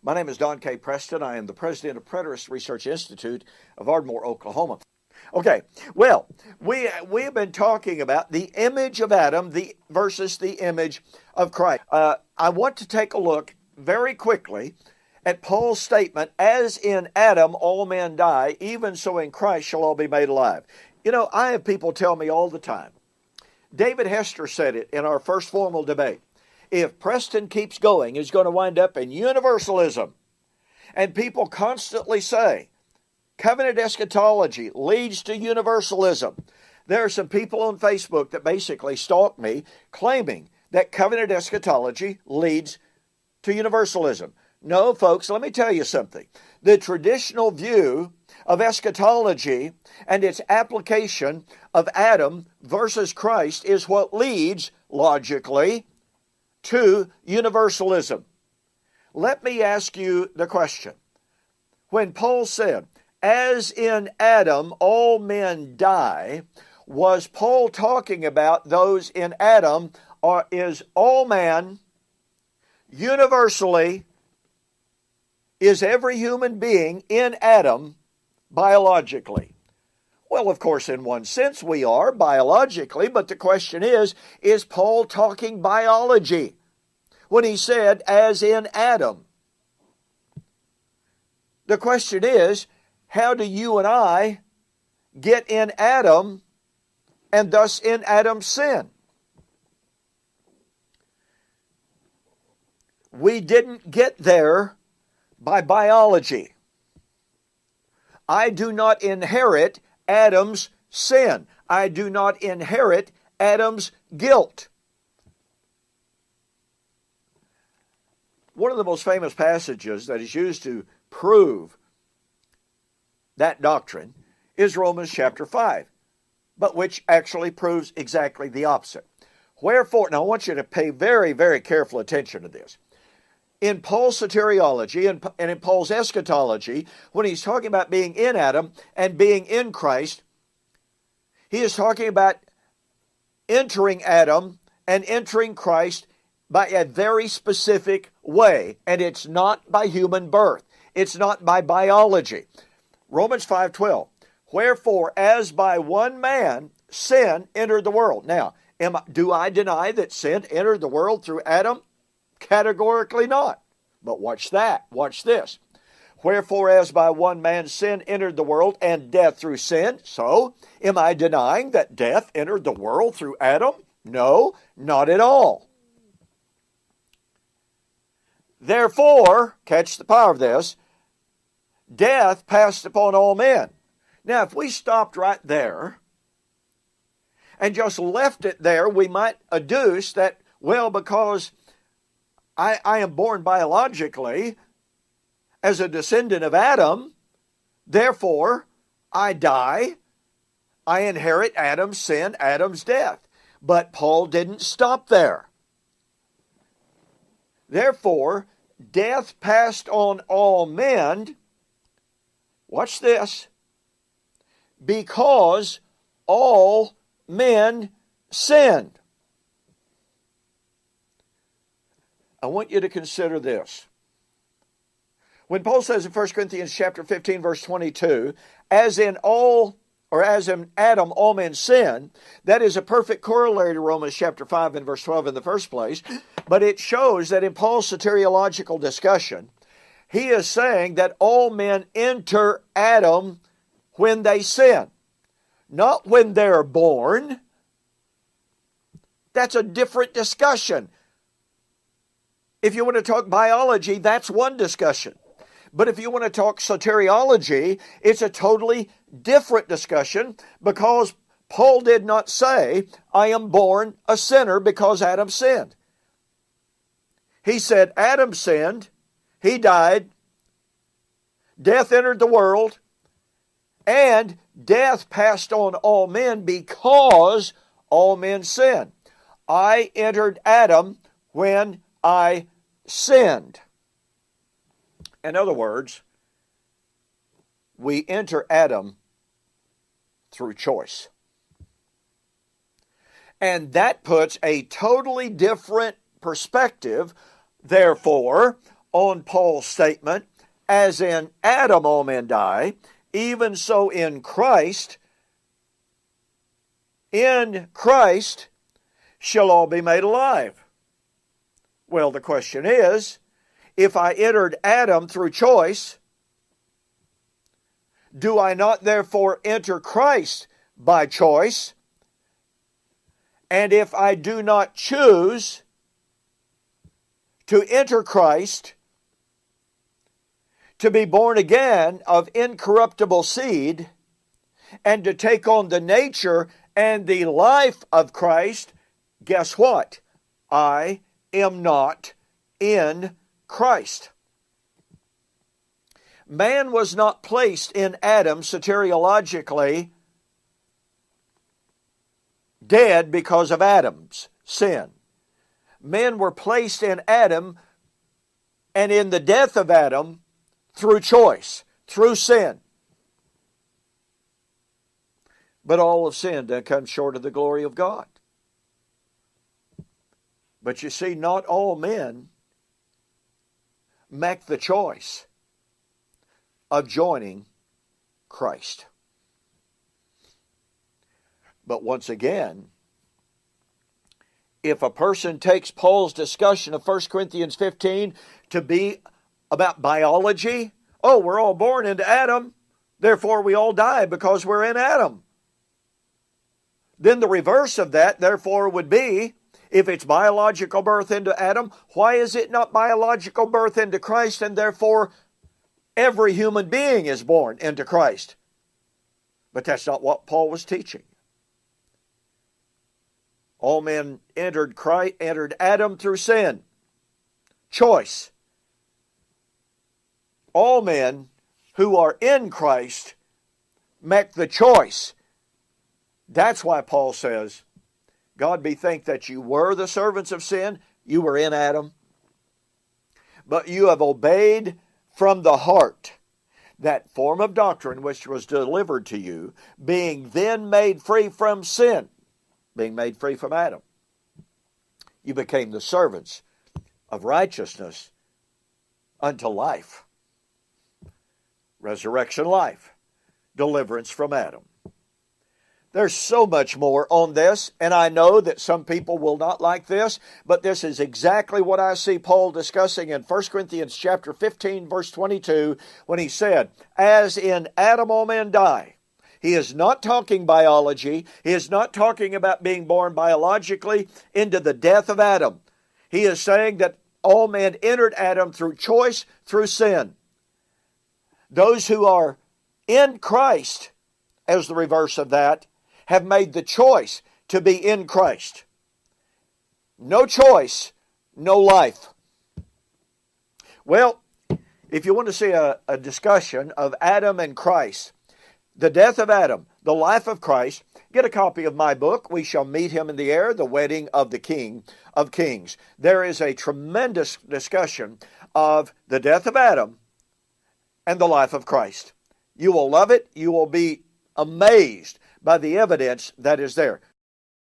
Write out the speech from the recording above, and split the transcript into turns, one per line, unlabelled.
My name is Don K. Preston. I am the president of Preterist Research Institute of Ardmore, Oklahoma. Okay, well, we have been talking about the image of Adam versus the image of Christ. I want to take a look very quickly at Paul's statement, as in Adam all men die, even so in Christ shall all be made alive. You know, I have people tell me all the time. David Hester said it in our first formal debate. If Preston keeps going, he's going to wind up in universalism. And people constantly say, covenant eschatology leads to universalism. There are some people on Facebook that basically stalk me claiming that covenant eschatology leads to universalism. No, folks, let me tell you something. The traditional view of eschatology and its application of Adam versus Christ is what leads, logically, to universalism. Let me ask you the question. When Paul said, as in Adam all men die, was Paul talking about those in Adam, or is all man universally, is every human being in Adam biologically? Well, of course, in one sense we are biologically, but the question is Paul talking biology when he said, as in Adam? The question is, how do you and I get in Adam and thus in Adam's sin? We didn't get there by biology. I do not inherit Adam's sin. I do not inherit Adam's guilt. One of the most famous passages that is used to prove that doctrine is Romans chapter 5, but which actually proves exactly the opposite. Wherefore, now I want you to pay very, very careful attention to this. In Paul's soteriology and in Paul's eschatology, when he's talking about being in Adam and being in Christ, he is talking about entering Adam and entering Christ by a very specific way. And it's not by human birth. It's not by biology. Romans 5:12. Wherefore, as by one man sin entered the world. Now, do I deny that sin entered the world through Adam? Categorically not. But watch that. Watch this. Wherefore, as by one man sin entered the world, and death through sin. So, am I denying that death entered the world through Adam? No, not at all. Therefore, catch the power of this, death passed upon all men. Now, if we stopped right there and just left it there, we might adduce that, well, because I am born biologically as a descendant of Adam, therefore I die, I inherit Adam's sin, Adam's death. But Paul didn't stop there. Therefore, death passed on all men, watch this, because all men sinned. I want you to consider this. When Paul says in 1 Corinthians chapter 15, verse 22, as in Adam all men sin, that is a perfect corollary to Romans chapter 5 and verse 12 in the first place, but it shows that in Paul's soteriological discussion, he is saying that all men enter Adam when they sin, not when they're born. That's a different discussion. If you want to talk biology, that's one discussion. But if you want to talk soteriology, it's a totally different discussion, because Paul did not say, I am born a sinner because Adam sinned. He said, Adam sinned, he died, death entered the world, and death passed on all men because all men sinned. I entered Adam when I sinned. In other words, we enter Adam through choice. And that puts a totally different perspective. Therefore, on Paul's statement, as in Adam all men die, even so in Christ shall all be made alive. Well, the question is, if I entered Adam through choice, do I not therefore enter Christ by choice? And if I do not choose to enter Christ, to be born again of incorruptible seed, and to take on the nature and the life of Christ, guess what? I am not in Christ. Man was not placed in Adam soteriologically dead because of Adam's sin. Men were placed in Adam and in the death of Adam through choice, through sin. But all have sinned and come short of the glory of God. But you see, not all men make the choice of joining Christ. But once again, if a person takes Paul's discussion of 1 Corinthians 15 to be about biology, oh, we're all born into Adam, therefore we all die because we're in Adam. Then the reverse of that, therefore, would be, if it's biological birth into Adam, why is it not biological birth into Christ, and therefore every human being is born into Christ? But that's not what Paul was teaching. All men entered Adam through sin. Choice. All men who are in Christ make the choice. That's why Paul says, God be thanked that you were the servants of sin, you were in Adam, but you have obeyed from the heart that form of doctrine which was delivered to you, being then made free from sin, being made free from Adam. You became the servants of righteousness unto life. Resurrection life. Deliverance from Adam. There's so much more on this, and I know that some people will not like this, but this is exactly what I see Paul discussing in 1 Corinthians chapter 15, verse 22, when he said, as in Adam all men die. He is not talking biology. He is not talking about being born biologically into the death of Adam. He is saying that all men entered Adam through choice, through sin. Those who are in Christ, as the reverse of that, have made the choice to be in Christ. No choice, no life. Well, if you want to see a discussion of Adam and Christ, the death of Adam, the life of Christ, get a copy of my book, We Shall Meet Him in the Air, The Wedding of the King of Kings. There is a tremendous discussion of the death of Adam and the life of Christ. You will love it. You will be amazed by the evidence that is there.